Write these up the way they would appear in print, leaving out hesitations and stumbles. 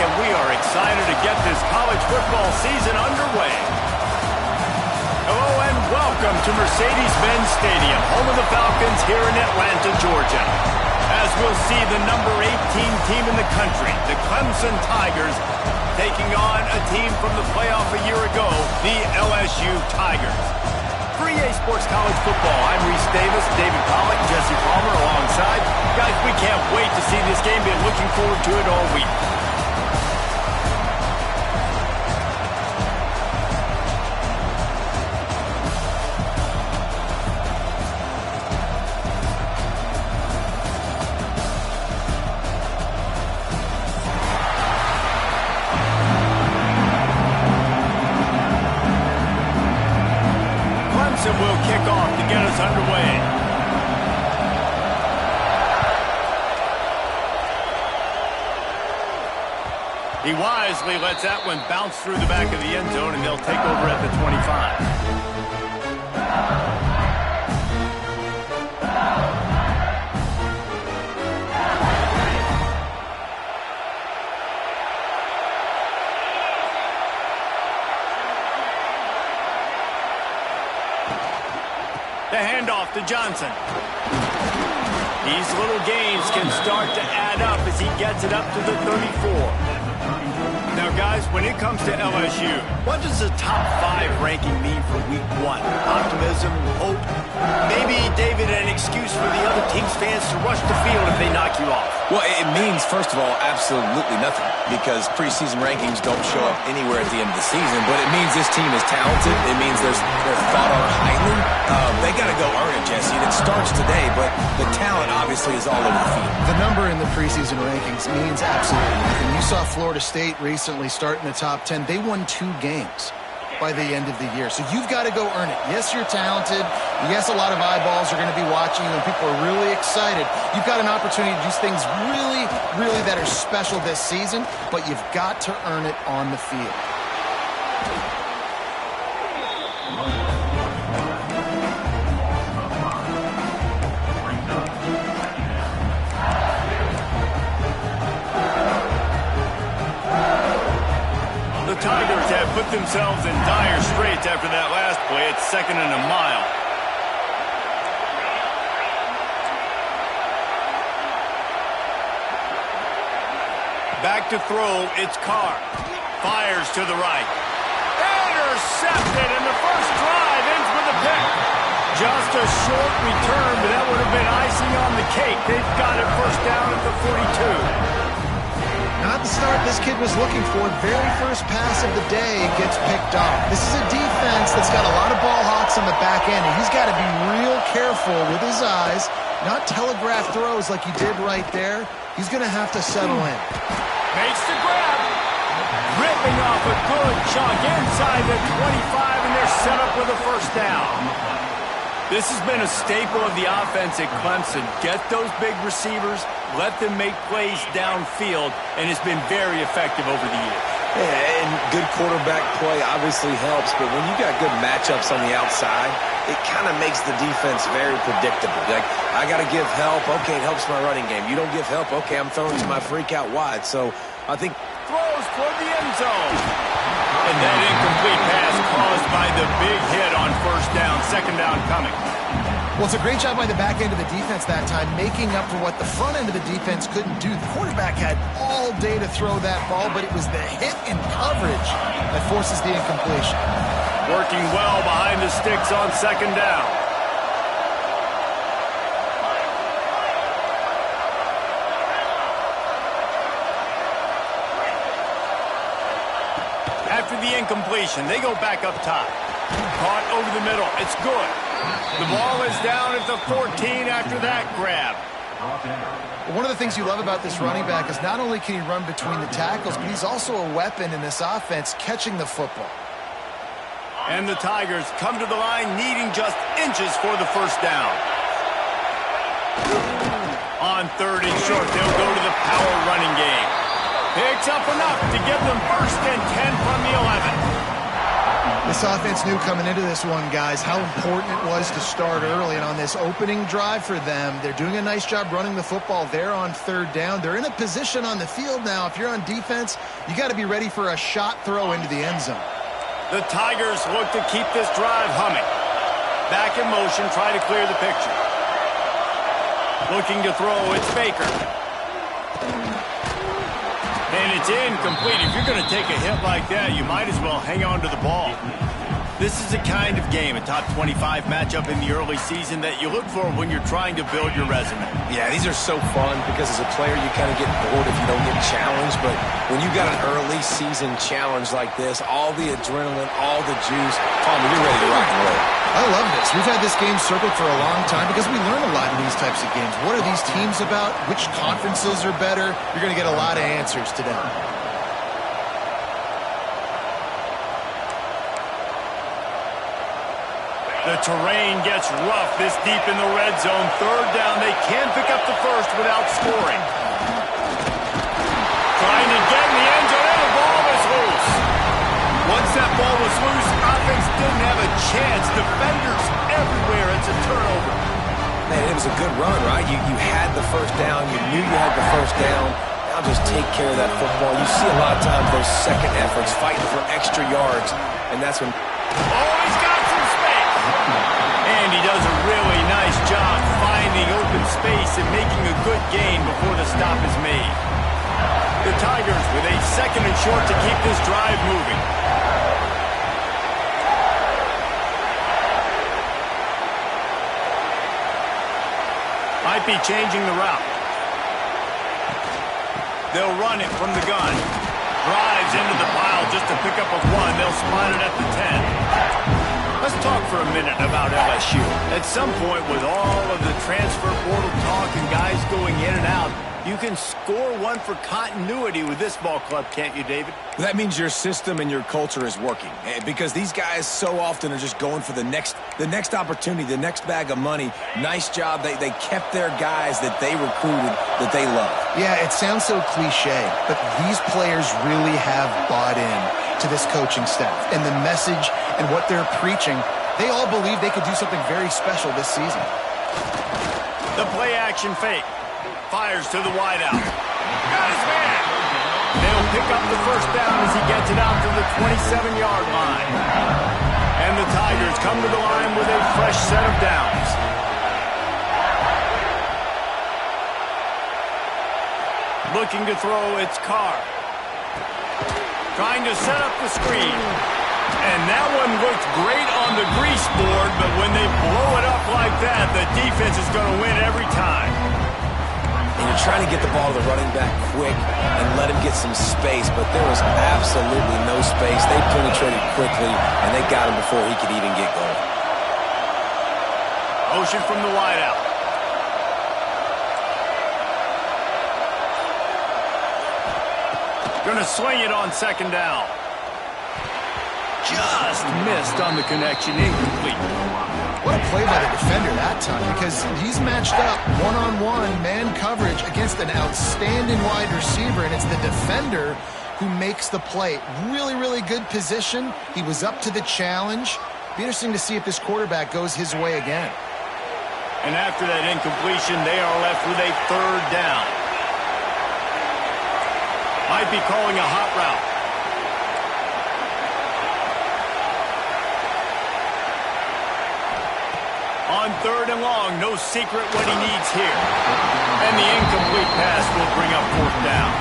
and we are excited to get this college football season underway. Hello and welcome to Mercedes-Benz Stadium, home of the Falcons here in Atlanta, Georgia. As we'll see the number 18 team in the country, the Clemson Tigers, taking on a team from the playoff a year ago, the LSU Tigers. For EA Sports College Football, I'm Reese Davis, David Pollack, Jesse Palmer alongside. Guys, we can't wait to see this game. Been looking forward to it all week. Clemson will kick off to get us underway. He wisely lets that one bounce through the back of the end zone, and they'll take over at the 25. The handoff to Johnson. These little gains can start to add up as he gets it up to the 34. Now, guys, when it comes to LSU, what does the top 5 ranking mean for week 1? Optimism, hope, maybe, David, an excuse for the other team's fans to rush the field if they knock you off? Well, it means, first of all, absolutely nothing, because preseason rankings don't show up anywhere at the end of the season, but it means this team is talented. It means they're thought of highly. They got to go earn it, Jesse, and it starts today, but the talent obviously is all over the field. The number in the preseason rankings means absolutely nothing. You saw Florida State recently start in the top 10. They won 2 games by the end of the year. So you've got to go earn it. Yes, you're talented. Yes, a lot of eyeballs are going to be watching you, and people are really excited. You've got an opportunity to do things really, really that are special this season, but you've got to earn it on the field. The Tigers have put themselves in dire straits after that last play. It's 2nd and a mile. Back to throw, it's Carr. Fires to the right. Intercepted, and the first drive ends with a pick. Just a short return, but that would have been icing on the cake. They've got it first down at the 42. Not the start this kid was looking for. Very first pass of the day gets picked off. This is a defense that's got a lot of ball hawks on the back end, and he's got to be real careful with his eyes, not telegraph throws like he did right there. He's going to have to settle in. Makes the grab. Ripping off a good chunk inside the 25, and they're set up with a first down. This has been a staple of the offense at Clemson. Get those big receivers, let them make plays downfield, and it's been very effective over the years. Yeah, and good quarterback play obviously helps, but when you got good matchups on the outside, it kind of makes the defense very predictable. Like, I got to give help. Okay, it helps my running game. You don't give help. Okay, I'm throwing to my freak out wide. So I think throws toward the end zone. And that incomplete pass caused by the big hit on first down. 2nd down coming. Well, it's a great job by the back end of the defense that time, making up for what the front end of the defense couldn't do. The quarterback had all day to throw that ball, but it was the hit and coverage that forces the incompletion. Working well behind the sticks on 2nd down. After the incompletion, they go back up top. Caught over the middle. It's good. The ball is down at the 14 after that grab. One of the things you love about this running back is not only can he run between the tackles, but he's also a weapon in this offense catching the football. And the Tigers come to the line needing just inches for the first down. On 3rd and short, they'll go to the power running game. Picks up enough to give them 1st and 10 from the 11. This offense knew coming into this one, guys, how important it was to start early. And on this opening drive for them, they're doing a nice job running the football. They're on third down. They're in a position on the field now. If you're on defense, you got to be ready for a shot throw into the end zone. The Tigers look to keep this drive humming. Back in motion, try to clear the picture. Looking to throw, it's Baker. And it's incomplete. If you're going to take a hit like that, you might as well hang on to the ball. This is a kind of game, a top 25 matchup in the early season that you look for when you're trying to build your resume. Yeah, these are so fun because as a player, you kind of get bored if you don't get challenged. But when you got an early season challenge like this, all the adrenaline, all the juice, Tommy, you're ready to rock and roll. I love this. We've had this game circled for a long time because we learn a lot in these types of games. What are these teams about? Which conferences are better? You're going to get a lot of answers today. The terrain gets rough this deep in the red zone. Third down, they can pick up the first without scoring. Trying to get in the end zone, and the ball was loose. Once that ball was loose, offense didn't have a chance. Defenders everywhere. It's a turnover. Man, it was a good run, right? You had the first down. You knew you had the first down. Now just take care of that football. You see a lot of times those second efforts fighting for extra yards, and that's when... Oh, he's got some space. And he does a really nice job finding open space and making a good gain before the stop is made. The Tigers with a second and short to keep this drive moving. Might be changing the route. They'll run it from the gun. Drives into the pile just to pick up a one. They'll spot it at the 10. Let's talk for a minute about LSU. At some point, with all of the transfer portal talk and guys going in and out, you can score one for continuity with this ball club, can't you, David? That means your system and your culture is working. Because these guys so often are just going for the next opportunity, the next bag of money. Nice job. They kept their guys that they recruited, that they love. Yeah, it sounds so cliche, but these players really have bought in to this coaching staff and the message and what they're preaching. They all believe they could do something very special this season. The play action fake. Fires to the wideout. Got his man. They'll pick up the first down as he gets it out to the 27-yard line. And the Tigers come to the line with a fresh set of downs. Looking to throw, it's Carr. Trying to set up the screen. And that one looked great on the grease board, but when they blow it up like that, the defense is going to win every time. And you're trying to get the ball to the running back quick and let him get some space, but there was absolutely no space. They penetrated quickly, and they got him before he could even get going. Motion from the wideout. Going to swing it on second down. Just missed on the connection, incomplete. What a play by the defender that time, because he's matched up one-on-one man coverage against an outstanding wide receiver, and it's the defender who makes the play. Really, really good position. He was up to the challenge. Be interesting to see if this quarterback goes his way again. And after that incompletion, they are left with a third down. Might be calling a hot route. On third and long, no secret what he needs here. And the incomplete pass will bring up fourth down.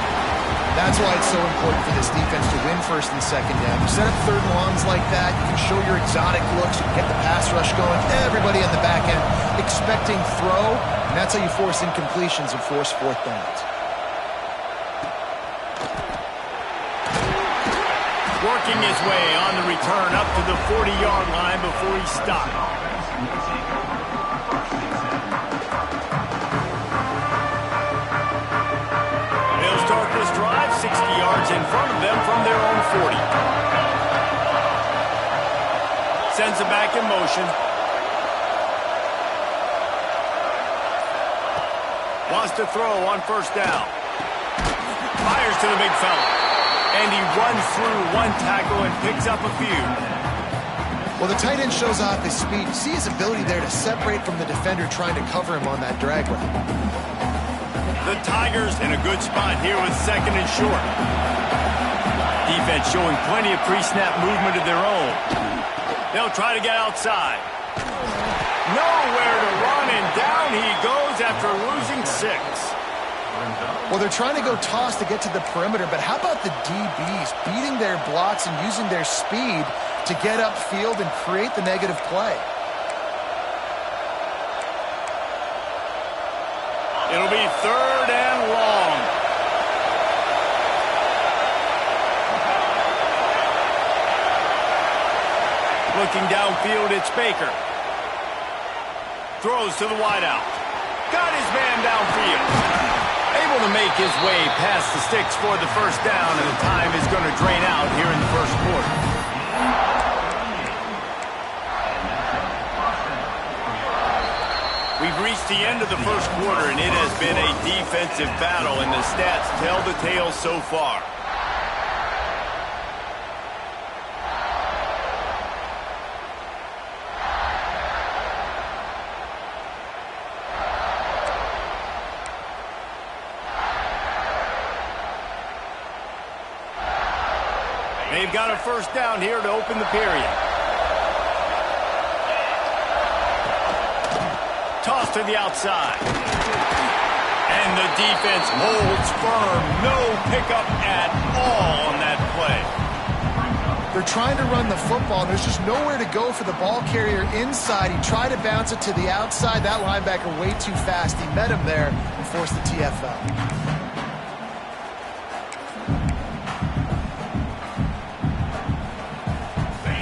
That's why it's so important for this defense to win first and second down. You set up third and longs like that, you can show your exotic looks, you can get the pass rush going, everybody on the back end expecting throw, and that's how you force incompletions and force fourth downs. Working his way on the return up to the 40-yard line before he stopped. They'll start this drive 60 yards in front of them from their own 40. Sends it back in motion. Wants to throw on first down. Fires to the big fella. And he runs through one tackle and picks up a few. Well, the tight end shows off his speed. You see his ability there to separate from the defender trying to cover him on that drag route. The Tigers in a good spot here with 2nd and short. Defense showing plenty of pre-snap movement of their own. They'll try to get outside. Nowhere to run, and down he goes after losing 6. Well, they're trying to go toss to get to the perimeter, but how about the DBs beating their blocks and using their speed to get upfield and create the negative play? It'll be 3rd and long. Looking downfield, it's Baker. Throws to the wideout. Got his man downfield. Able to make his way past the sticks for the first down, and the time is going to drain out here in the first quarter. We've reached the end of the first quarter, and it has been a defensive battle, and the stats tell the tale so far. They've got a first down here to open the period. Toss to the outside. And the defense holds firm. No pickup at all on that play. They're trying to run the football. There's just nowhere to go for the ball carrier inside. He tried to bounce it to the outside. That linebacker way too fast. He met him there and forced the TFL.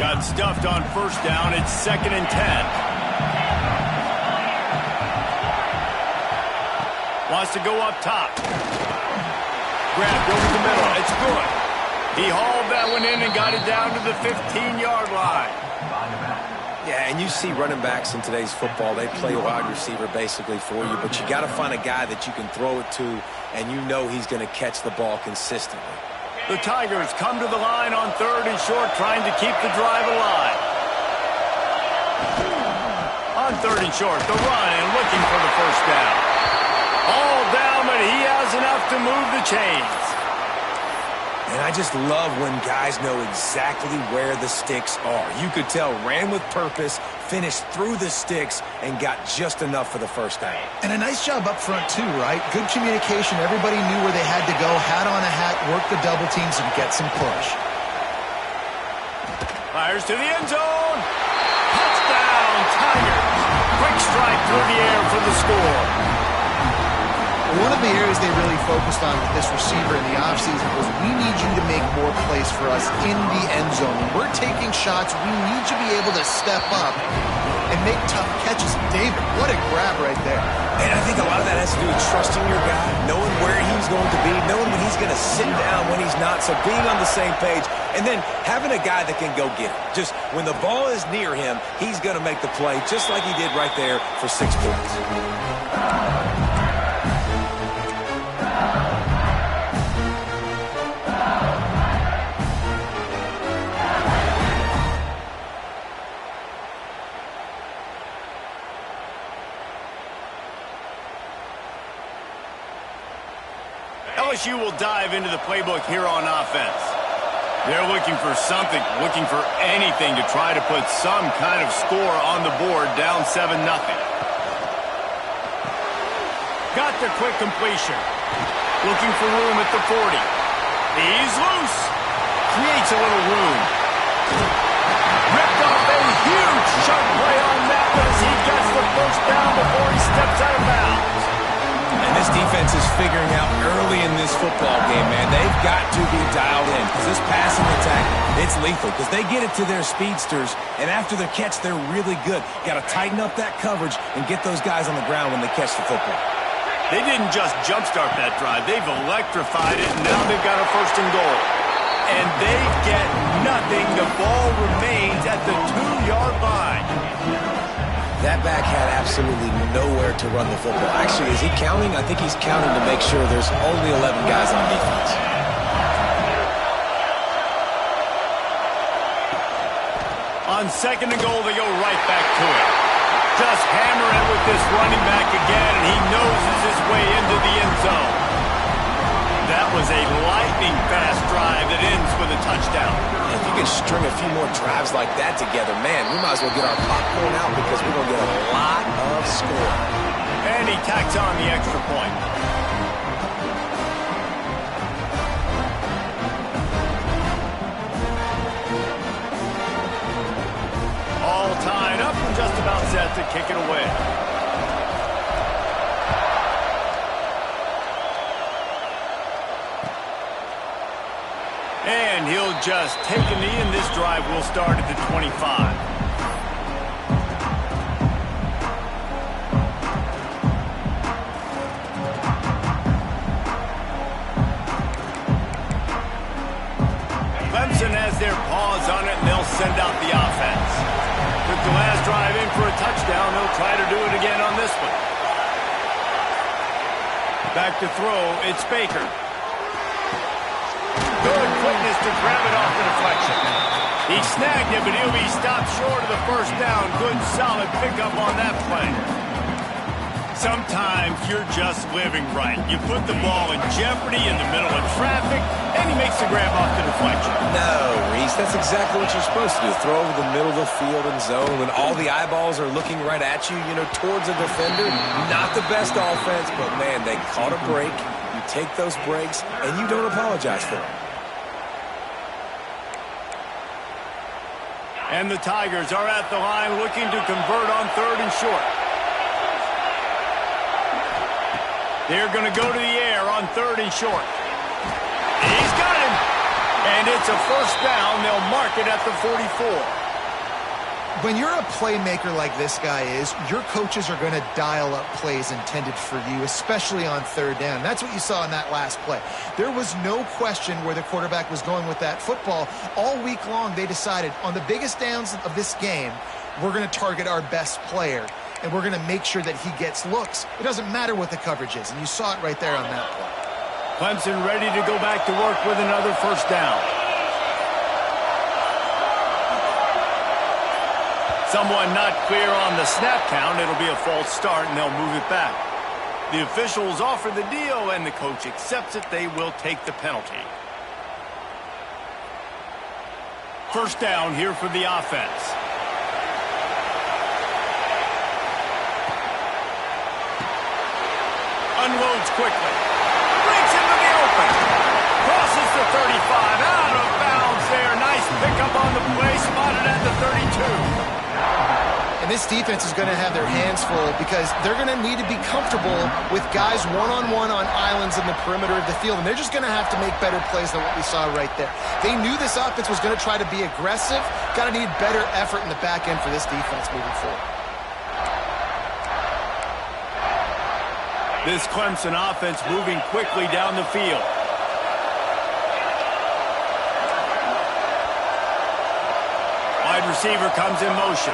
Got stuffed on first down. It's 2nd and 10. Wants to go up top. Grabbed over the middle. It's good. He hauled that one in and got it down to the 15-yard line. Yeah, and you see running backs in today's football, they play wide receiver basically for you, but you got to find a guy that you can throw it to, and you know he's going to catch the ball consistently. The Tigers come to the line on 3rd and short, trying to keep the drive alive. On 3rd and short, the run and looking for the first down. All down, but he has enough to move the chains. And I just love when guys know exactly where the sticks are. You could tell ran with purpose, finished through the sticks, and got just enough for the first down. And a nice job up front, too, right? Good communication. Everybody knew where they had to go. Hat on a hat, work the double teams, and get some push. Fires to the end zone. Touchdown, Tigers. Quick strike through the air for the score. One of the areas they really focused on with this receiver in the offseason was we need you to make more plays for us in the end zone. When we're taking shots, we need you to be able to step up and make tough catches. David, what a grab right there. And I think a lot of that has to do with trusting your guy, knowing where he's going to be, knowing when he's going to sit down, when he's not, so being on the same page, and then having a guy that can go get it. Just when the ball is near him, he's going to make the play just like he did right there for 6 points. LSU will dive into the playbook here on offense. They're looking for something, looking for anything to try to put some kind of score on the board, down 7-0. Got the quick completion. Looking for room at the 40. He's loose. Creates a little room. Ripped off a huge shot play on that as he gets the first down before he steps out of bounds. And this defense is figuring out early in this football game, man. They've got to be dialed in because this passing attack, it's lethal because they get it to their speedsters, and after the catch, they're really good. Got to tighten up that coverage and get those guys on the ground when they catch the football. They didn't just jumpstart that drive. They've electrified it, and now they've got a 1st and goal. And they get nothing. The ball remains at the 2-yard line. That back had absolutely nowhere to run the football. Actually, is he counting? I think he's counting to make sure there's only 11 guys on defense. On second and goal, they go right back to it. Just hammer it with this running back again, and he noses his way into the end zone. That was a lightning-fast drive that ends with a touchdown. If you can string a few more drives like that together, man, we might as well get our popcorn out because we're going to get a lot of score. And he tacks on the extra point. All tied up and just about set to kick it away. And he'll just take a knee, and this drive will start at the 25. Clemson has their paws on it, and they'll send out the offense. Took the last drive in for a touchdown. They'll try to do it again on this one. Back to throw, it's Baker. Good quickness to grab it off the deflection. He snagged it, but he'll be stopped short of the first down. Good, solid pickup on that play. Sometimes you're just living right. You put the ball in jeopardy in the middle of traffic, and he makes the grab off the deflection. No, Reese, that's exactly what you're supposed to do. Throw over the middle of the field and zone when all the eyeballs are looking right at you, towards a defender. Not the best offense, but, man, they caught a break. You take those breaks, and you don't apologize for them. And the Tigers are at the line looking to convert on third and short. They're going to go to the air on third and short. He's got him. And it's a first down. They'll mark it at the 44. When you're a playmaker like this guy is, your coaches are going to dial up plays intended for you, especially on third down. That's what you saw in that last play. There was no question where the quarterback was going with that football. All week long, they decided on the biggest downs of this game, we're going to target our best player, and we're going to make sure that he gets looks. It doesn't matter what the coverage is, and you saw it right there on that play. Clemson ready to go back to work with another first down. Someone not clear on the snap count. It'll be a false start, and they'll move it back. The officials offer the deal, and the coach accepts it. They will take the penalty. First down here for the offense. Unloads quickly. Breaks into the open. Crosses the 35. Out of bounds there. Nice pickup on the play. Spotted at the 32. And this defense is going to have their hands full because they're going to need to be comfortable with guys one-on-one on islands in the perimeter of the field. And they're just going to have to make better plays than what we saw right there. They knew this offense was going to try to be aggressive. Got to need better effort in the back end for this defense moving forward. This Clemson offense moving quickly down the field. Wide receiver comes in motion.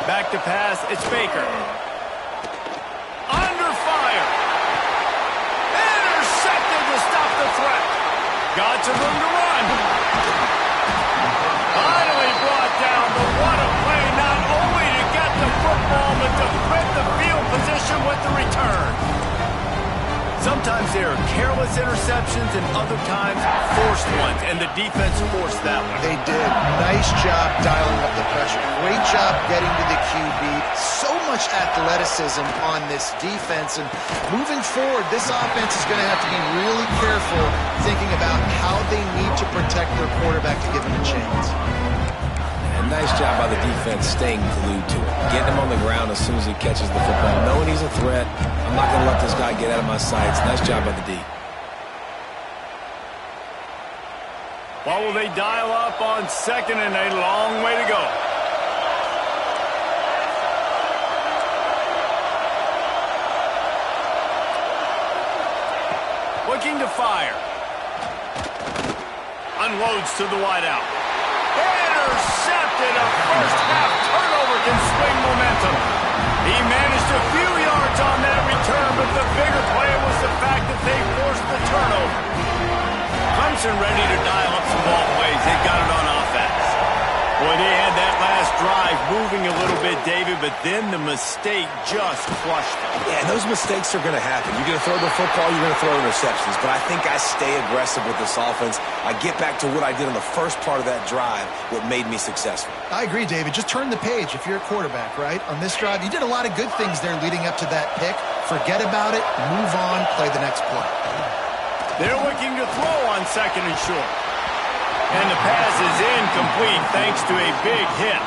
Back to pass, it's Baker. Under fire. Intercepted to stop the threat. Got some room to run. Finally brought down, but what a play, not only to get the football, but to quit the field position with the return. Sometimes there are careless interceptions and other times forced ones, and the defense forced that one. They did. Nice job dialing up the pressure. Great job getting to the QB. So much athleticism on this defense, and moving forward, this offense is going to have to be really careful thinking about how they need to protect their quarterback to give him a chance. And nice job by the defense staying glued to it. Getting him on the ground as soon as he catches the football. Knowing he's a threat, I'm not going to let this guy get out of my sights. Nice job by the D. Well, will they dial up on second and a long way to go? Looking to fire. Unloads to the wideout. Intercepted. A first half turnover can swing momentum. He managed a few yards on that return, but the bigger play was the fact that they forced the turnover. Clemson ready to moving a little bit, David, but then the mistake just crushed him. Yeah, and those mistakes are going to happen. You're going to throw the football, you're going to throw interceptions. But I think I stay aggressive with this offense. I get back to what I did on the first part of that drive, what made me successful. I agree, David. Just turn the page if you're a quarterback, right? On this drive, you did a lot of good things there leading up to that pick. Forget about it, move on, play the next play. They're looking to throw on 2nd and short. And the pass is incomplete thanks to a big hit.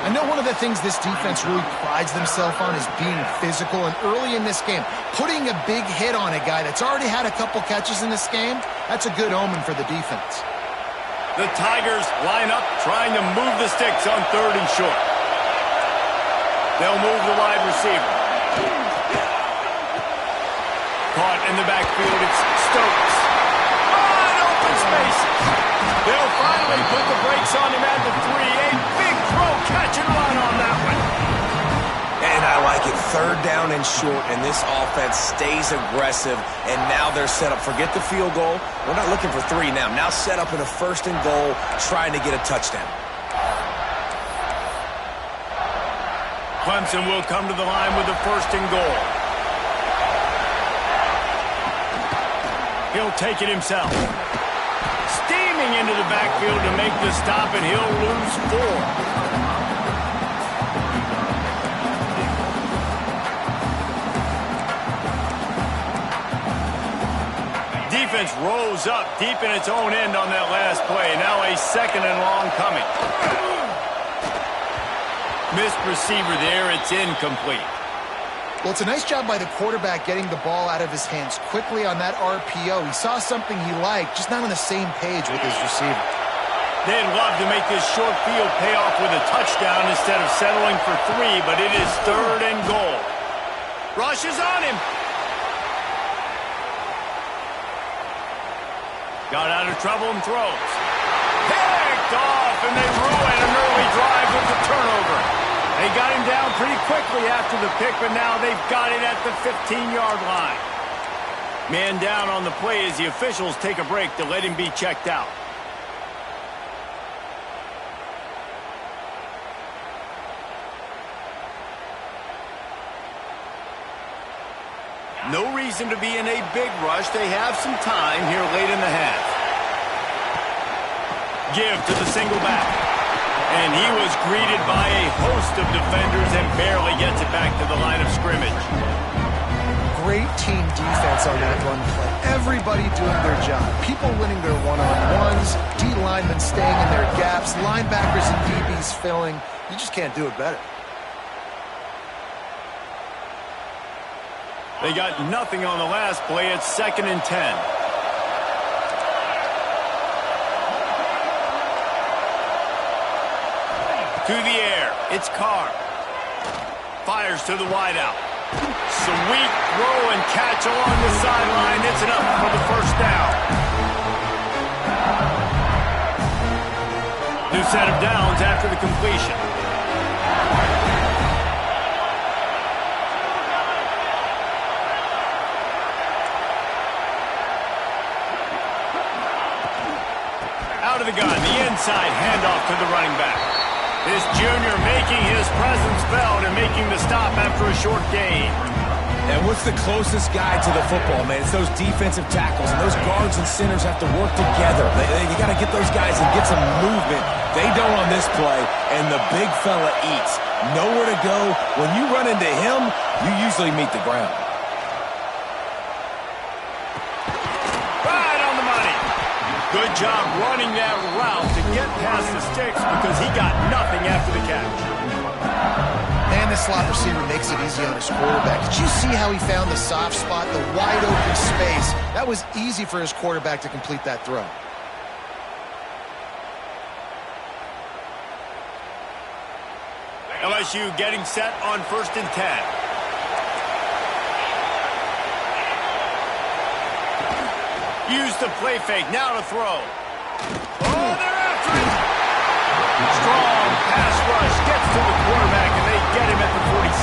I know one of the things this defense really prides themselves on is being physical, and early in this game, putting a big hit on a guy that's already had a couple catches in this game, that's a good omen for the defense. The Tigers line up trying to move the sticks on 3rd and short. They'll move the wide receiver. Caught in the backfield, it's Stokes. Wide open spaces. They'll finally put the brakes on him at the 3. A big throw, catch and run on that one. And I like it. 3rd down and short, and this offense stays aggressive, and now they're set up. Forget the field goal. We're not looking for 3 now. Now set up in a 1st and goal, trying to get a touchdown. Clemson will come to the line with the 1st and goal. He'll take it himself. Steaming into the backfield to make the stop, and he'll lose 4. Defense rose up deep in its own end on that last play. Now a 2nd and long coming. Missed receiver there. It's incomplete. Well, it's a nice job by the quarterback getting the ball out of his hands quickly on that RPO. He saw something he liked, just not on the same page with his receiver. They'd love to make this short field pay off with a touchdown instead of settling for 3, but it is 3rd and goal. Rush is on him. Got out of trouble and throws. Picked off, and they ruin an early drive with the turnover. They got him down pretty quickly after the pick, but now they've got it at the 15-yard line. Man down on the play as the officials take a break to let him be checked out. No reason to be in a big rush. They have some time here late in the half. Give to the single back. And he was greeted by a host of defenders and barely gets it back to the line of scrimmage. Great team defense on that run play. Everybody doing their job. People winning their one-on-ones, D linemen staying in their gaps, linebackers and DBs filling. You just can't do it better. They got nothing on the last play. It's 2nd and 10. To the air, it's Carr. Fires to the wideout. Sweet throw and catch along the sideline. It's enough for the 1st down. New set of downs after the completion. Out of the gun, the inside handoff to the running back. This junior making his presence felt and making the stop after a short gain. And what's the closest guy to the football, man? It's those defensive tackles, and those guards and centers have to work together. You got to get those guys and get some movement. They don't on this play, and the big fella eats. Nowhere to go. When you run into him, you usually meet the ground. Right on the money. Good job running that route to get past the sticks because he got nothing after the catch. And the slot receiver makes it easy on his quarterback. Did you see how he found the soft spot, the wide open space? That was easy for his quarterback to complete that throw. LSU getting set on 1st and 10. Use the play fake, now to throw. Oh, they're after it! Strong pass rush gets to the quarterback, and they get him at the 46.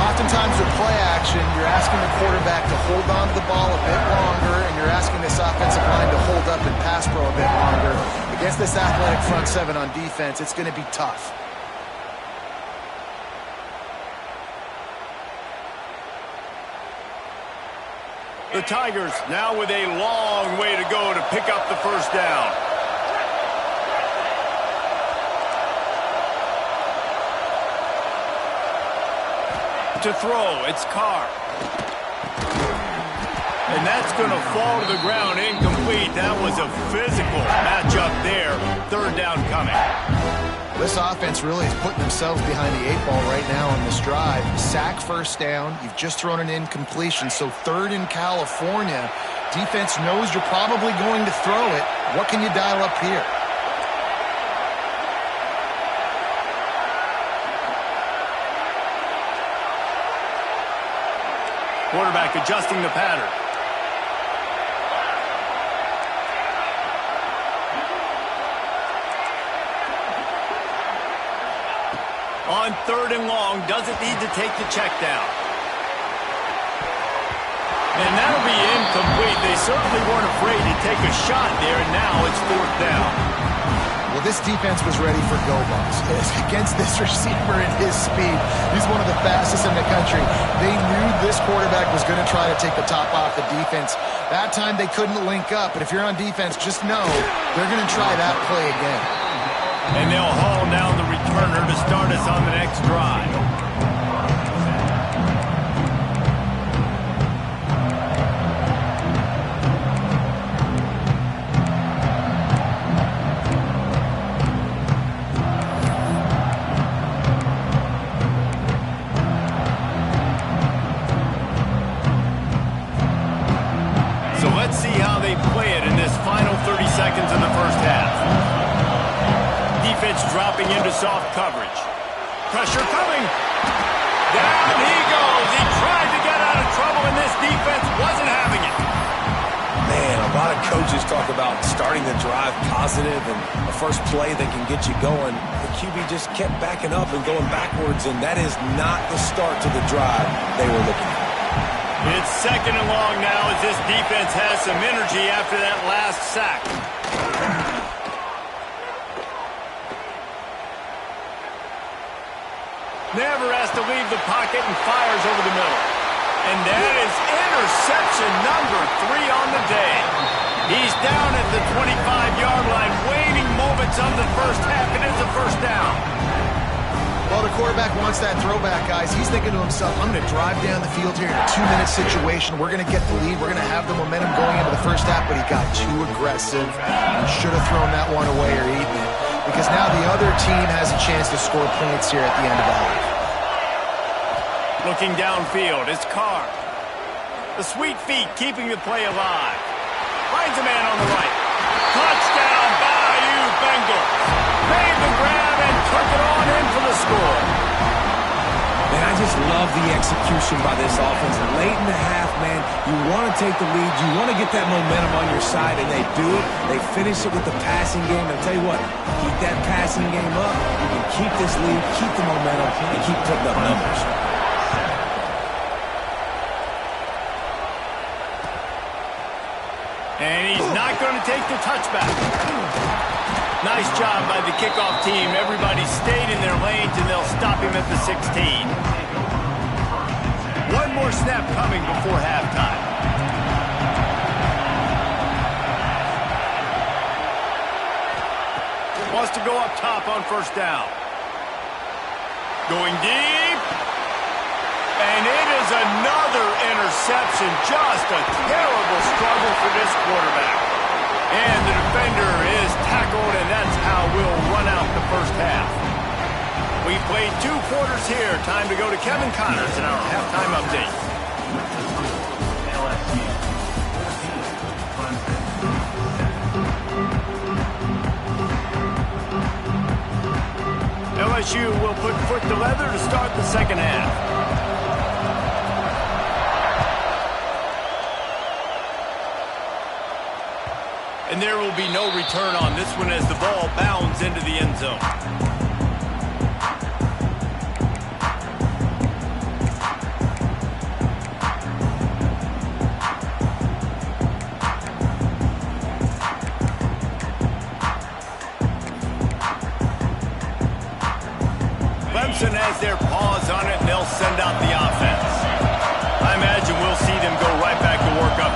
Oftentimes with play action, you're asking the quarterback to hold on to the ball a bit longer, and you're asking this offensive line to hold up and pass pro a bit longer. Against this athletic front seven on defense, it's going to be tough. The Tigers now with a long way to go to pick up the first down. To throw, it's Carr. And that's going to fall to the ground incomplete. That was a physical matchup there. Third down coming. This offense really is putting themselves behind the 8-ball right now on this drive. Sack, first down. You've just thrown an incompletion, so third in California. Defense knows you're probably going to throw it. What can you dial up here? Quarterback adjusting the pattern. On third and long, doesn't need to take the check down. And that'll be incomplete. They certainly weren't afraid to take a shot there, and now it's fourth down. Well, this defense was ready for go balls. Against this receiver at his speed, he's one of the fastest in the country. They knew this quarterback was going to try to take the top off the defense. That time they couldn't link up, but if you're on defense, just know they're going to try that play again. And they'll haul down the returner to start us on the next drive. So let's see how they play it in this final 30 seconds of the first half. Defense dropping into soft coverage. Pressure coming. Down he goes. He tried to get out of trouble, and this defense wasn't having it. Man, a lot of coaches talk about starting the drive positive and a first play that can get you going. The QB just kept backing up and going backwards, and that is not the start to the drive they were looking for. It's second and long now as this defense has some energy after that last sack. Never has to leave the pocket and fires over the middle. And that is interception number 3 on the day. He's down at the 25-yard line, waning moments of the first half, and it's a first down. Well, the quarterback wants that throwback, guys. He's thinking to himself, I'm going to drive down the field here in a 2-minute situation. We're going to get the lead. We're going to have the momentum going into the first half, but he got too aggressive. He should have thrown that one away or eaten it, because now the other team has a chance to score points here at the end of the half. Looking downfield, it's Carr. The sweet feet keeping the play alive. Finds a man on the right. Touchdown, Bayou Bengals. Made the grab and took it on in for the score. Man, I just love the execution by this offense. Late in the half, man, you want to take the lead. You want to get that momentum on your side, and they do it. They finish it with the passing game. I'll tell you what, keep that passing game up. You can keep this lead, keep the momentum, and keep putting up numbers. And he's not going to take the touchback. Nice job by the kickoff team. Everybody stayed in their lanes, and they'll stop him at the 16. One more snap coming before halftime. Wants to go up top on first down. Going deep. And it is another interception. Just a terrible struggle for this quarterback. And the defender is tackled, and that's how we'll run out the first half. We played 2 quarters here. Time to go to Kevin Connors in our halftime update. LSU will put foot to leather to start the second half. And there will be no return on this one as the ball bounds into the end zone. Clemson has their paws on it, and they'll send out the offense. I imagine we'll see them go right back to work up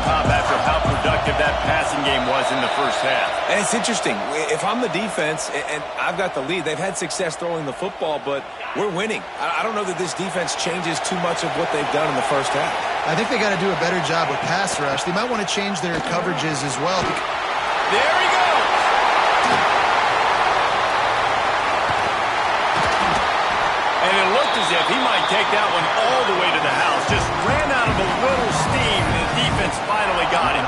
first half. And it's interesting. If I'm the defense and I've got the lead, they've had success throwing the football, but we're winning. I don't know that this defense changes too much of what they've done in the first half. I think they got to do a better job with pass rush. They might want to change their coverages as well. There he goes. And it looked as if he might take that one all the way to the house. Just ran out of a little steam, and the defense finally got him.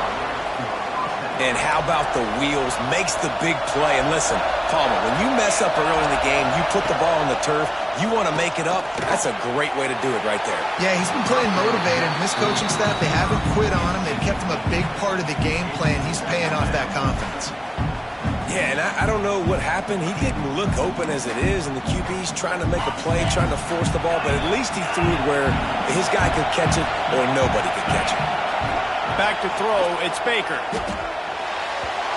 And how about the wheels? Makes the big play. And listen, Palmer, when you mess up early in the game, you put the ball on the turf, you want to make it up, that's a great way to do it right there. Yeah, he's been playing motivated. And this coaching staff, they haven't quit on him. They've kept him a big part of the game plan. He's paying off that confidence. Yeah, and I don't know what happened. He didn't look open as it is, and the QB's trying to make a play, trying to force the ball, but at least he threw it where his guy could catch it or nobody could catch it. Back to throw, it's Baker.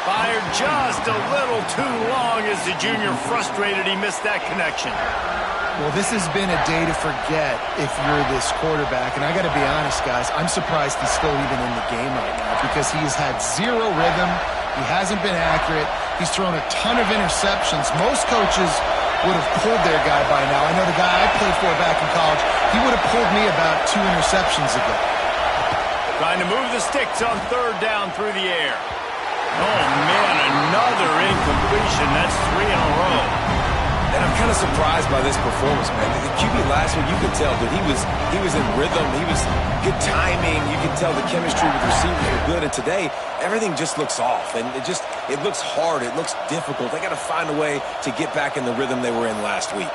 Fired just a little too long as the junior frustrated he missed that connection. Well, this has been a day to forget if you're this quarterback. And I got to be honest, guys, I'm surprised he's still even in the game right now because he's had zero rhythm. He hasn't been accurate. He's thrown a ton of interceptions. Most coaches would have pulled their guy by now. I know the guy I played for back in college, he would have pulled me about 2 interceptions ago. Trying to move the sticks on third down through the air. Oh, man, another incompletion. That's 3 in a row. And I'm kind of surprised by this performance, man. The QB last week, you could tell, dude, he was in rhythm. He was good timing. You could tell the chemistry with receivers were good. And today, everything just looks off. And it looks hard. It looks difficult. They got to find a way to get back in the rhythm they were in last week.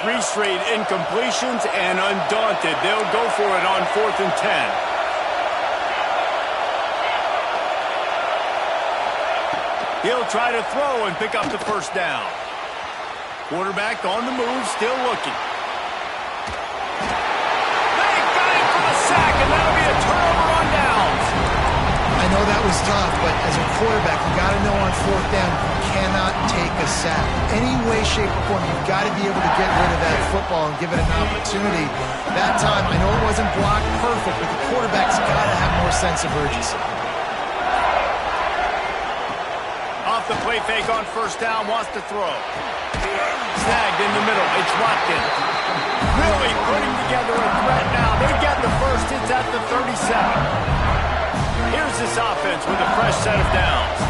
Three straight incompletions, and undaunted, they'll go for it on 4th and 10. He'll try to throw and pick up the first down. Quarterback on the move, still looking. They got him for the sack, and that'll be a turnover on downs. I know that was tough, but as a quarterback, you got to know on 4th down, you cannot take a sack. Any way, shape, or form, you've got to be able to get rid of that football and give it an opportunity. That time, I know it wasn't blocked perfect, but the quarterback's got to have more sense of urgency. Off the play fake on first down, wants to throw. Snagged in the middle, it's Watkins. Really putting together a threat now. They get the first, it's at the 37. Here's this offense with a fresh set of downs.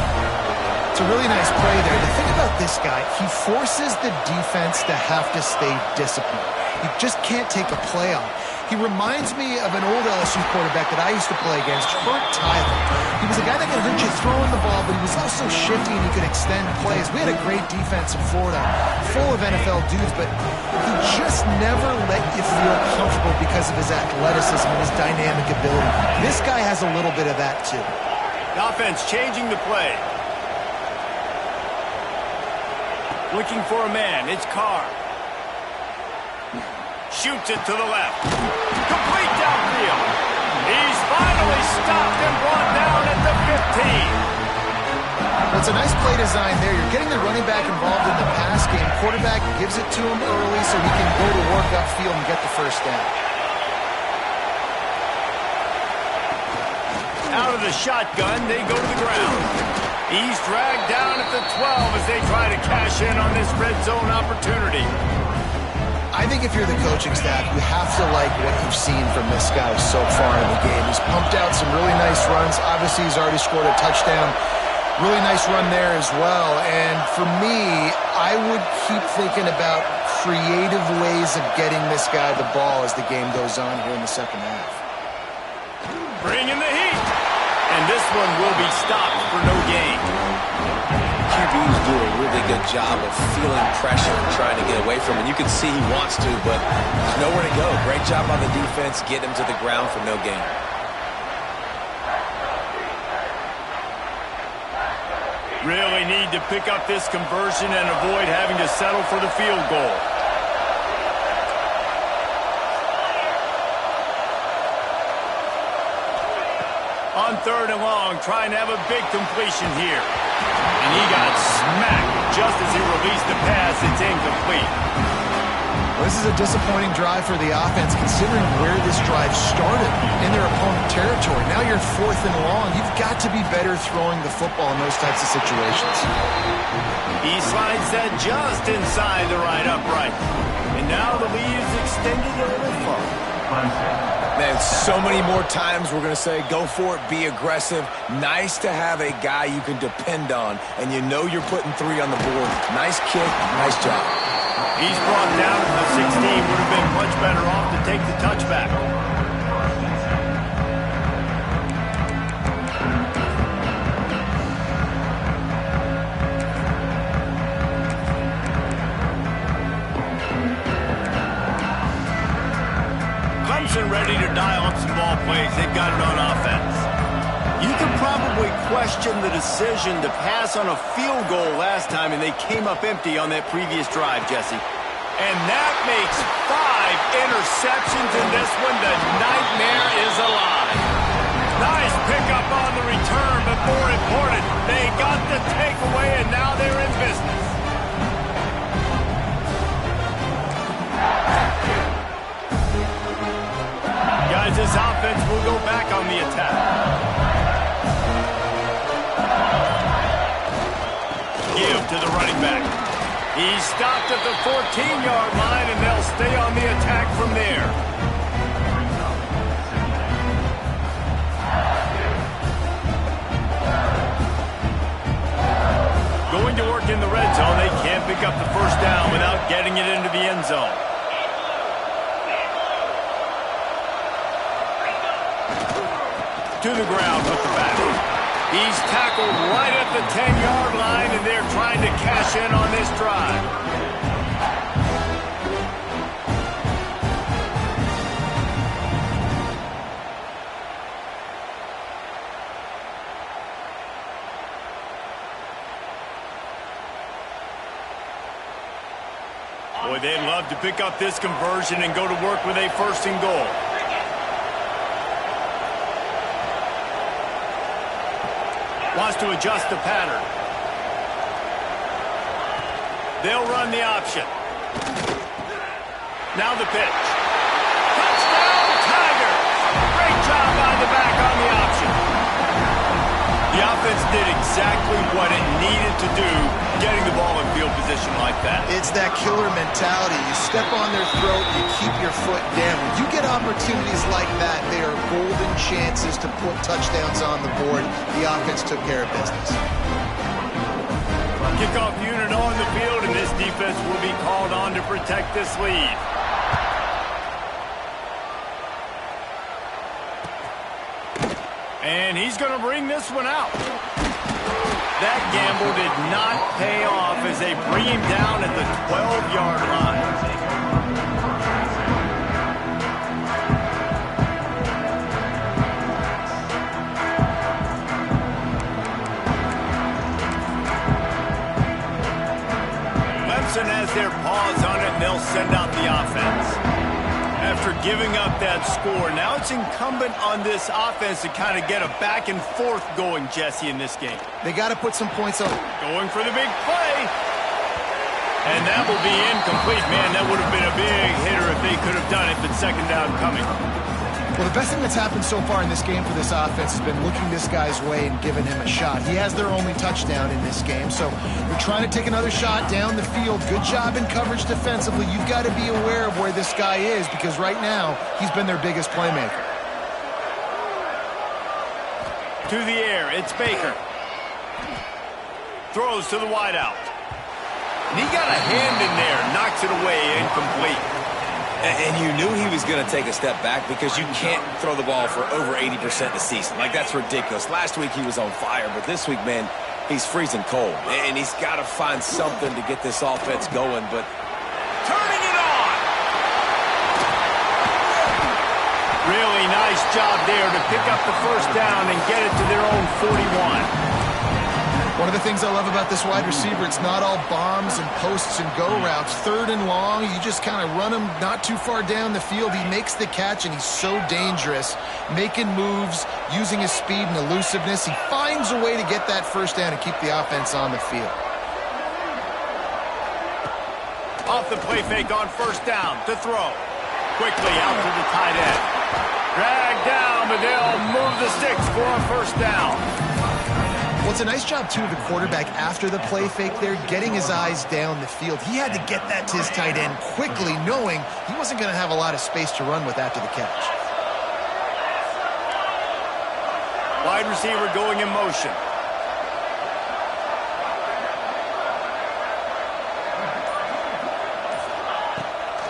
It's a really nice play there. The thing about this guy, he forces the defense to have to stay disciplined. You just can't take a play off. He reminds me of an old LSU quarterback that I used to play against, Kurt Tyler. He was a guy that could hurt you throwing the ball, but he was also shifty and he could extend plays. We had a great defense in Florida, full of NFL dudes, but he just never let you feel comfortable because of his athleticism and his dynamic ability. This guy has a little bit of that too. The offense changing the play. Looking for a man, it's Carr. Shoots it to the left. Complete downfield. He's finally stopped and brought down at the 15. Well, it's a nice play design there. You're getting the running back involved in the pass game. Quarterback gives it to him early so he can go to work upfield and get the first down. Out of the shotgun, they go to the ground. He's dragged down at the 12 as they try to cash in on this red zone opportunity. I think if you're the coaching staff, you have to like what you've seen from this guy so far in the game. He's pumped out some really nice runs. Obviously, he's already scored a touchdown. Really nice run there as well. And for me, I would keep thinking about creative ways of getting this guy the ball as the game goes on here in the second half. Bring in the heat. And this one will be stopped for no gain. QBs do a really good job of feeling pressure and trying to get away from it. You can see he wants to, but there's nowhere to go. Great job on the defense, get him to the ground for no gain. Really need to pick up this conversion and avoid having to settle for the field goal. On third and long, trying to have a big completion here. And he got smacked just as he released the pass. It's incomplete. This is a disappointing drive for the offense considering where this drive started in their opponent territory. Now you're 4th and long. You've got to be better throwing the football in those types of situations. He slides that just inside the right upright. And now the lead is extended a little further. Man, so many more times we're going to say, go for it, be aggressive. Nice to have a guy you can depend on, and you know you're putting 3 on the board. Nice kick, nice job. He's brought down to the 16. Would have been much better off to take the touchback. Clemson ready to dial up some ball plays. They've got it on offense. You could probably question the decision to pass on a field goal last time, and they came up empty on that previous drive, Jesse. And that makes 5 interceptions in this one. The nightmare is alive. Nice pickup on the return, but more important, they got the takeaway, and now they're in business. Guys, this offense will go back on the attack. Give to the running back. He's stopped at the 14-yard line, and they'll stay on the attack from there. Going to work in the red zone. They can't pick up the first down without getting it into the end zone. To the ground with the back. He's tackled right at the 10-yard line, and they're trying to cash in on this drive. Boy, they'd love to pick up this conversion and go to work with a 1st and goal. Wants to adjust the pattern. They'll run the option. Now the pitch. Touchdown, Tigers! Great job by the back on the option. The offense did exactly what it needed to do, getting the ball in field position like that. It's that killer mentality. You step on their throat, you keep your foot down. When you get opportunities like that, they are golden chances to put touchdowns on the board. The offense took care of business. Kickoff unit on the field, and this defense will be called on to protect this lead. And he's going to bring this one out. That gamble did not pay off as they bring him down at the 12-yard line. Clemson has their paws on it, and they'll send out the offense. After giving up that score, now it's incumbent on this offense to kind of get a back and forth going, Jesse, in this game. They got to put some points on. Going for the big play. And that will be incomplete. Man, that would have been a big hitter if they could have done it, but 2nd down coming. Well, the best thing that's happened so far in this game for this offense has been looking this guy's way and giving him a shot. He has their only touchdown in this game, so they're trying to take another shot down the field. Good job in coverage defensively. You've got to be aware of where this guy is because right now he's been their biggest playmaker. To the air, it's Baker. Throws to the wideout. And he got a hand in there, knocks it away, incomplete. And you knew he was going to take a step back because you can't throw the ball for over 80% of the season. Like, that's ridiculous. Last week he was on fire, but this week, man, he's freezing cold. And he's got to find something to get this offense going, but... Turning it on! Really nice job there to pick up the first down and get it to their own 41. One of the things I love about this wide receiver, it's not all bombs and posts and go routes. 3rd and long, you just kind of run him not too far down the field. He makes the catch, and he's so dangerous, making moves, using his speed and elusiveness. He finds a way to get that first down and keep the offense on the field. off the play fake on first down to throw. Quickly out to the tight end. Dragged down, but they'll move the sticks for a first down. Well, it's a nice job, too, of the quarterback after the play fake there, getting his eyes down the field. He had to get that to his tight end quickly, knowing he wasn't going to have a lot of space to run with after the catch. Wide receiver going in motion.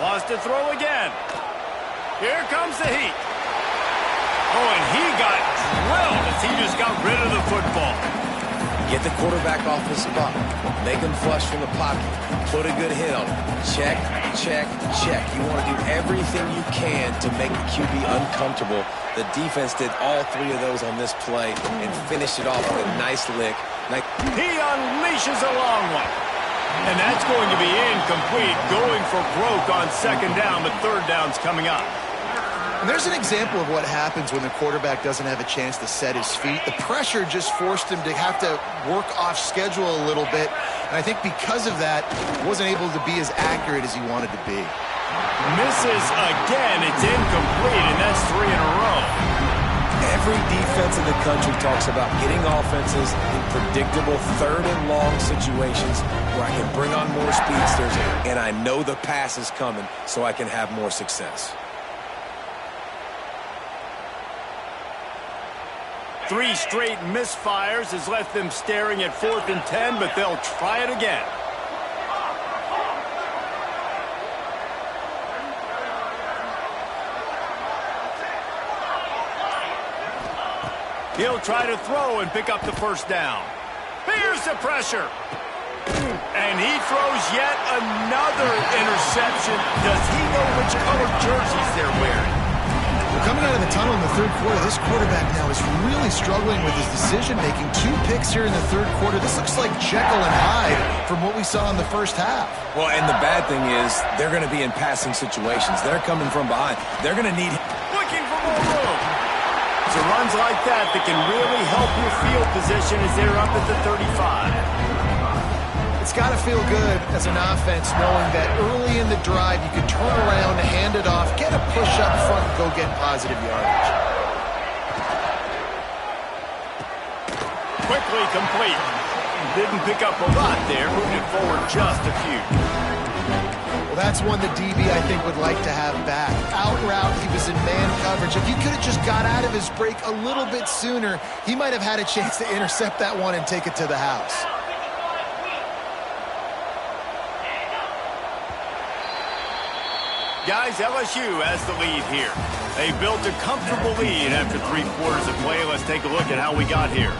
Wants to throw again. Here comes the heat. Oh, and he got drilled as he just got rid of the football. Get the quarterback off his spot. Make him flush from the pocket. Put a good hit on him. Check, check, check. You want to do everything you can to make the QB uncomfortable. The defense did all three of those on this play and finished it off with a nice lick. He unleashes a long one. And that's going to be incomplete, going for broke on second down, but third down's coming up. And there's an example of what happens when the quarterback doesn't have a chance to set his feet. The pressure just forced him to have to work off schedule a little bit. And I think because of that, he wasn't able to be as accurate as he wanted to be. Misses again. It's incomplete, and that's 3 in a row. Every defense in the country talks about getting offenses in predictable third and long situations where I can bring on more speedsters, and I know the pass is coming so I can have more success. 3 straight misfires has left them staring at 4th and 10, but they'll try it again. He'll try to throw and pick up the first down. Here's the pressure. And he throws yet another interception. Does he know which color jerseys they're wearing? Well, coming out of the tunnel in the third quarter, this quarterback now is really struggling with his decision-making. 2 picks here in the third quarter. This looks like Jekyll and Hyde from what we saw in the first half. Well, and the bad thing is they're going to be in passing situations. They're coming from behind. They're going to need... Looking for more room. It's runs like that can really help your field position as they're up at the 35. It's got to feel good as an offense knowing that early in the drive you can turn around, hand it off, get a push up front, and go get positive yardage. Quickly complete. Didn't pick up a lot there, moving it forward just a few. Well, that's one the DB, I think, would like to have back. Out route, he was in man coverage. If he could have just got out of his break a little bit sooner, he might have had a chance to intercept that one and take it to the house. Guys, LSU has the lead here. They built a comfortable lead after 3 quarters of play. Let's take a look at how we got here.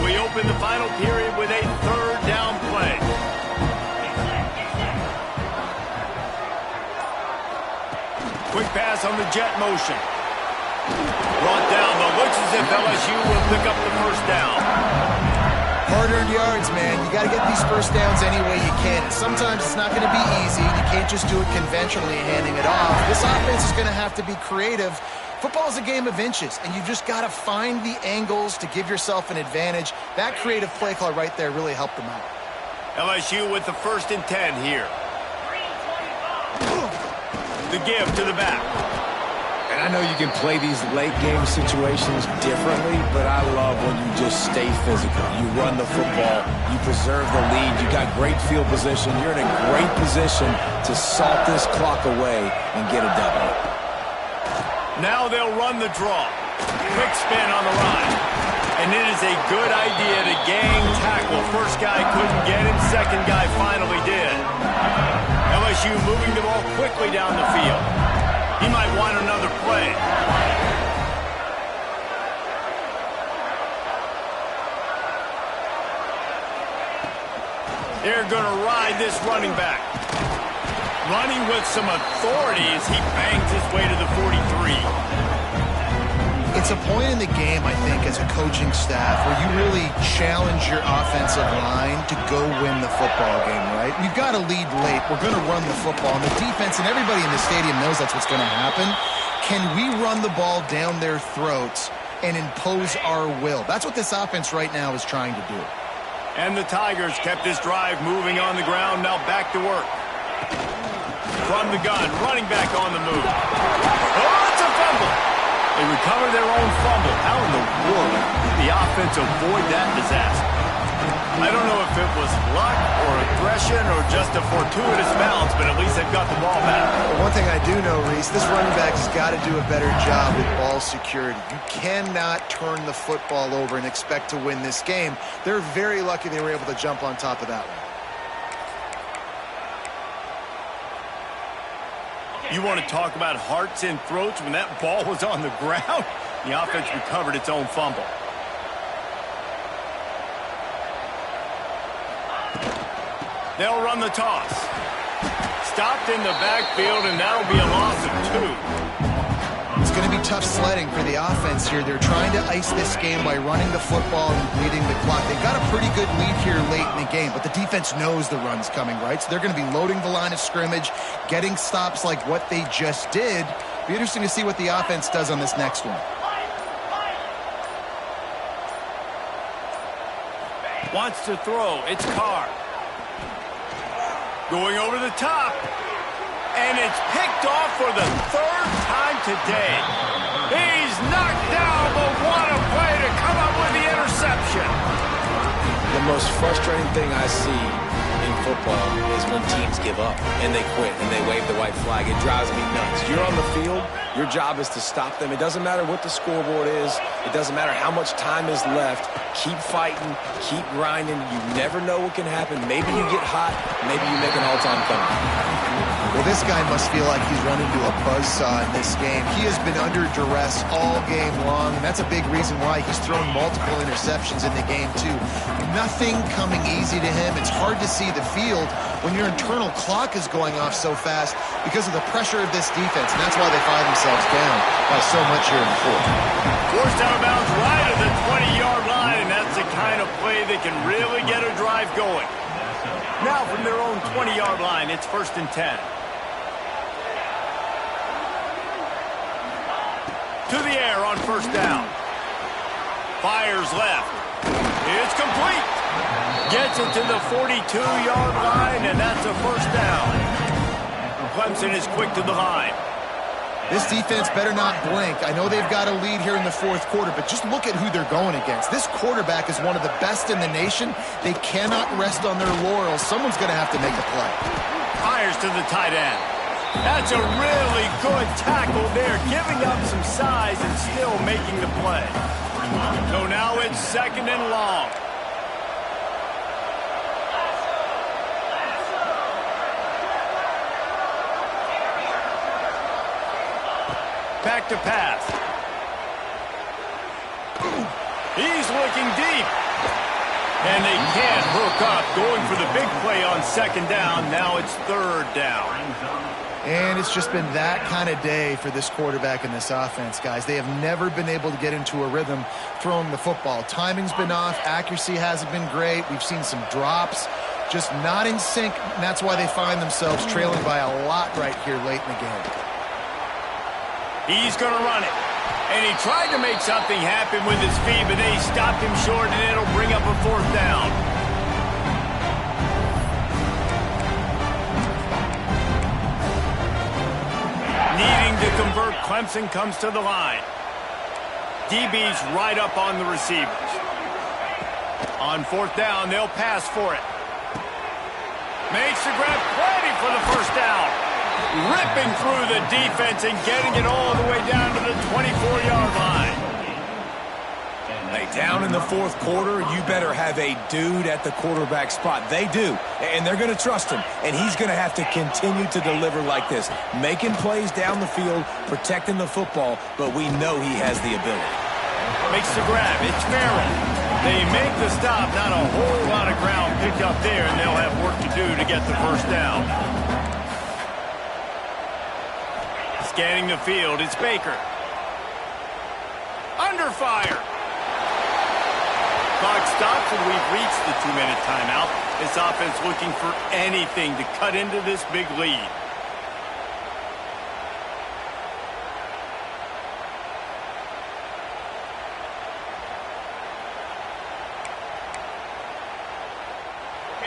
We open the final period with a third down play. Quick pass on the jet motion. Brought down, but looks as if LSU will pick up the first down. Hard-earned yards, man. You got to get these first downs any way you can. Sometimes it's not going to be easy. You can't just do it conventionally, handing it off. This offense is going to have to be creative. Football is a game of inches, and you've just got to find the angles to give yourself an advantage. That creative play call right there really helped them out. LSU with the 1st and 10 here. The give to the back. And I know you can play these late game situations differently, but I love when you just stay physical. You run the football, you preserve the lead, you got great field position, you're in a great position to salt this clock away and get a W. Now they'll run the draw. Quick spin on the line. And it is a good idea to gang tackle. First guy couldn't get him, second guy finally did. LSU moving the ball quickly down the field. He might want another play. They're going to ride this running back. Running with some authority as he bangs his way to the 43. It's a point in the game, I think, as a coaching staff where you really challenge your offensive line to go win the football game, right? We've got to lead late. We're going to run the football. And the defense and everybody in the stadium knows that's what's going to happen. Can we run the ball down their throats and impose our will. That's what this offense right now is trying to do. And the Tigers kept this drive moving on the ground. Now back to work. From the gun, running back on the move. Oh, it's a fumble. They recover their own fumble. How in the world did the offense avoid that disaster? I don't know if it was luck or aggression or just a fortuitous bounce, but at least they've got the ball back. Well, one thing I do know, Reese, this running back has got to do a better job with ball security. You cannot turn the football over and expect to win this game. They're very lucky they were able to jump on top of that one. You want to talk about hearts and throats when that ball was on the ground? The offense recovered its own fumble. They'll run the toss. Stopped in the backfield, and that'll be a loss of 2. It's going to be tough sledding for the offense here. They're trying to ice this game by running the football and bleeding the clock. They've got a pretty good lead here late in the game, but the defense knows the run's coming, right? So they're going to be loading the line of scrimmage, getting stops like what they just did. Be interesting to see what the offense does on this next one. Wants to throw. It's Carr. Going over the top. And it's picked off for the 3rd time today. He's knocked down, but what a play to come up with the interception. The most frustrating thing I see in football is when teams give up and they quit and they wave the white flag. It drives me nuts. You're on the field. Your job is to stop them. It doesn't matter what the scoreboard is. It doesn't matter how much time is left. Keep fighting. Keep grinding. You never know what can happen. Maybe you get hot. Maybe you make an all-time comeback. Well, this guy must feel like he's run into a buzzsaw in this game. He has been under duress all game long, and that's a big reason why he's thrown multiple interceptions in the game, too. Nothing coming easy to him. It's hard to see the field when your internal clock is going off so fast because of the pressure of this defense, and that's why they find themselves down by so much here in the 4th. Forced out of bounds right at the 20-yard line, and that's the kind of play that can really get a drive going. Now from their own 20-yard line, it's 1st and 10. To the air on 1st down. Fires left. It's complete. Gets it to the 42-yard line, and that's a 1st down. Clemson is quick to the line. This defense better not blink. I know they've got a lead here in the 4th quarter, but just look at who they're going against. This quarterback is one of the best in the nation. They cannot rest on their laurels. Someone's going to have to make a play. Fires to the tight end. That's a really good tackle there, giving up some size and still making the play. So now it's 2nd and long. Back to pass. He's looking deep. And they can't hook up. Going for the big play on 2nd down. Now it's 3rd down. And it's just been that kind of day for this quarterback and this offense, guys. They have never been able to get into a rhythm throwing the football. Timing's been off. Accuracy hasn't been great. We've seen some drops. Just not in sync. And that's why they find themselves trailing by a lot right here late in the game. He's going to run it. And he tried to make something happen with his feet, but they stopped him short, and it'll bring up a 4th down. Needing to convert, Clemson comes to the line. DB's right up on the receivers. On 4th down, they'll pass for it. Makes the grab, plenty for the 1st down. Ripping through the defense and getting it all the way down to the 24-yard line. Hey, down in the 4th quarter, you better have a dude at the quarterback spot. They do, and they're going to trust him, and he's going to have to continue to deliver like this, making plays down the field, protecting the football, but we know he has the ability. Makes the grab. It's Farrell. They make the stop. Not a whole lot of ground picked up there, and they'll have work to do to get the 1st down. Scanning the field, it's Baker. Under fire. Clock stops, and we've reached the 2-minute timeout. This offense looking for anything to cut into this big lead.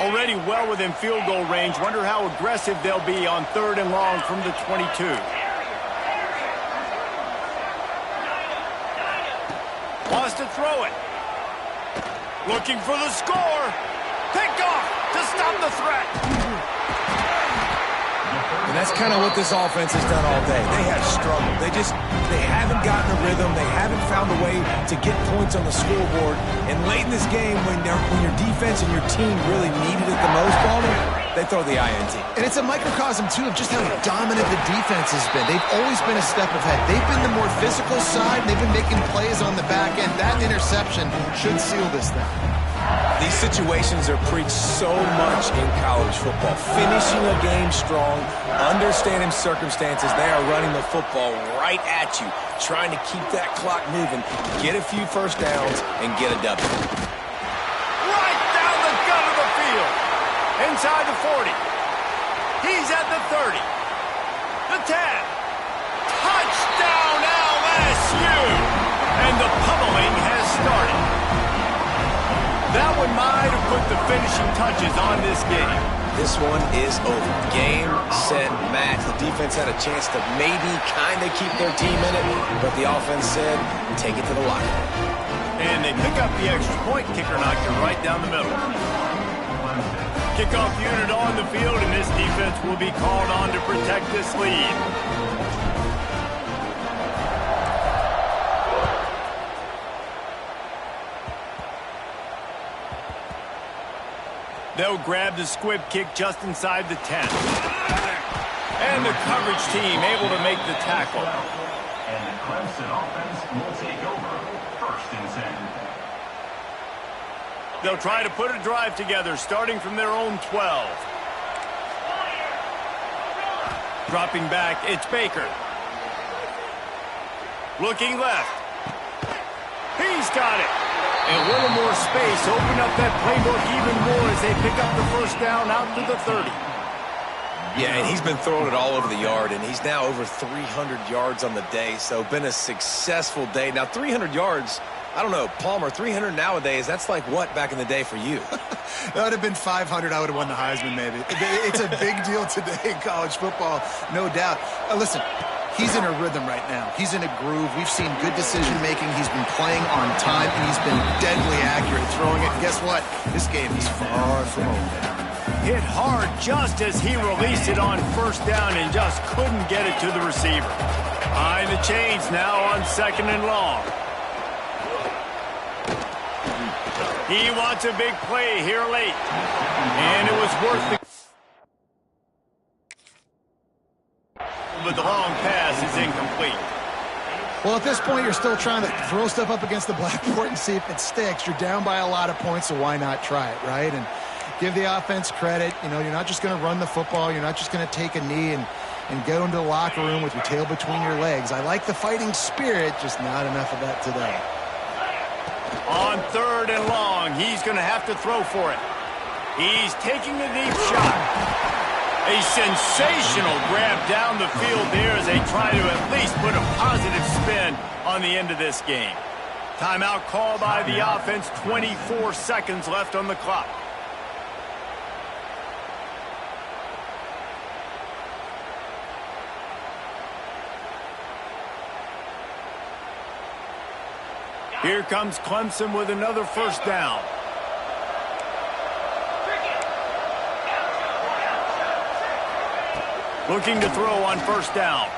Already well within field goal range. Wonder how aggressive they'll be on 3rd and long from the 22. Wants to throw it. Looking for the score. Picked off to stop the threat. And that's kind of what this offense has done all day. They have struggled. They haven't gotten a rhythm. They haven't found a way to get points on the scoreboard. And late in this game, when your defense and your team really needed it the most, Baldy, they throw the INT. And it's a microcosm, too, of just how dominant the defense has been. They've always been a step ahead. They've been the more physical side. They've been making plays on the back end. That interception should seal this thing. These situations are preached so much in college football. Finishing a game strong, understanding circumstances. They are running the football right at you, trying to keep that clock moving, get a few first downs, and get a W. Right down the gut of the field. Inside the 40. He's at the 30. The 10. Touchdown LSU! And the pummeling has started. That one might have put the finishing touches on this game. This one is over. Game, set, match. The defense had a chance to maybe kind of keep their team in it, but the offense said, take it to the locker room. And they pick up the extra point. Kicker knocked it right down the middle. Kickoff unit on the field, and this defense will be called on to protect this lead. They'll grab the squib kick just inside the 10. And the coverage team able to make the tackle. And the Clemson offense will take over 1st and 10. They'll try to put a drive together, starting from their own 12. Dropping back, it's Baker. Looking left. He's got it. And a little more space, open up that playbook even more as they pick up the first down out to the 30. Yeah, and he's been throwing it all over the yard, and he's now over 300 yards on the day, so been a successful day. Now, 300 yards, I don't know, Palmer, 300 nowadays, that's like what back in the day for you? That would have been 500. I would have won the Heisman, maybe. It's a big deal today in college football, no doubt. Listen, he's in a rhythm right now. He's in a groove. We've seen good decision-making. He's been playing on time, and he's been deadly accurate throwing it. And guess what? This game is far from over. Hit hard just as he released it on first down and just couldn't get it to the receiver. Behind the chains now on 2nd and long. He wants a big play here late. And it was worth the... But the long pass is incomplete. Well, at this point, you're still trying to throw stuff up against the blackboard and see if it sticks. You're down by a lot of points, so why not try it, right? And give the offense credit. You know, you're not just going to run the football. You're not just going to take a knee and go into the locker room with your tail between your legs. I like the fighting spirit, just not enough of that today. On 3rd and long, he's going to have to throw for it. He's taking a deep shot. A sensational grab down the field there as they try to at least put a positive spin on the end of this game. Timeout called by the offense, 24 seconds left on the clock. Here comes Clemson with another first down. Looking to throw on first down.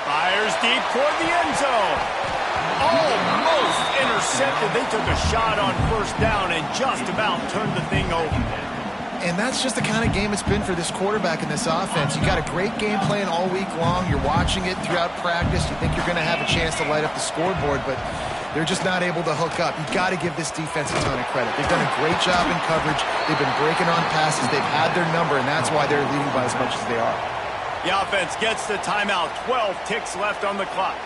Fires deep toward the end zone. Almost intercepted. They took a shot on first down and just about turned the thing over. And that's just the kind of game it's been for this quarterback and this offense. You got a great game plan all week long. You're watching it throughout practice. You think you're going to have a chance to light up the scoreboard, but they're just not able to hook up. You've got to give this defense a ton of credit. They've done a great job in coverage. They've been breaking on passes. They've had their number, and that's why they're leading by as much as they are. The offense gets the timeout. 12 ticks left on the clock.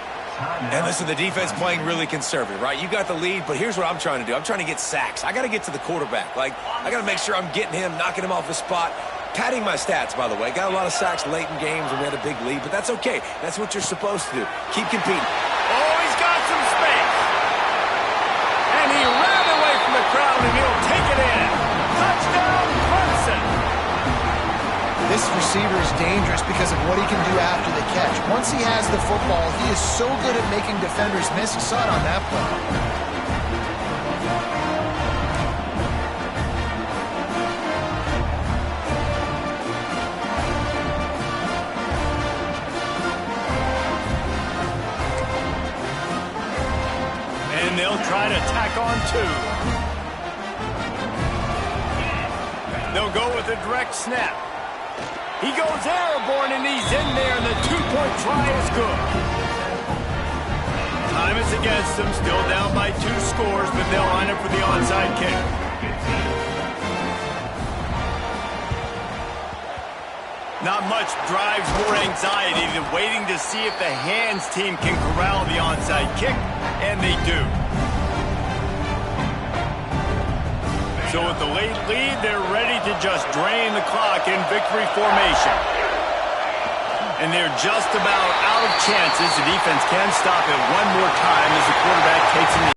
And listen, the defense playing really conservative, right? You got the lead, but here's what I'm trying to do. I'm trying to get sacks. I got to get to the quarterback. Like, I got to make sure I'm getting him, knocking him off his spot. Padding my stats, by the way. Got a lot of sacks late in games when we had a big lead, but that's okay. That's what you're supposed to do. Keep competing. Oh, he's got some space. And he ran away from the crowd, and he'll take it in. receiver is dangerous because of what he can do after the catch. Once he has the football, he is so good at making defenders miss. You saw it on that play. And they'll try to tack on 2. They'll go with a direct snap. He goes airborne, and he's in there, and the 2-point try is good. Time is against them, still down by 2 scores, but they'll line up for the onside kick. Not much drives more anxiety than waiting to see if the hands team can corral the onside kick, and they do. So with the late lead, they're ready to just drain the clock in victory formation. And they're just about out of chances. The defense can stop it one more time as the quarterback takes him.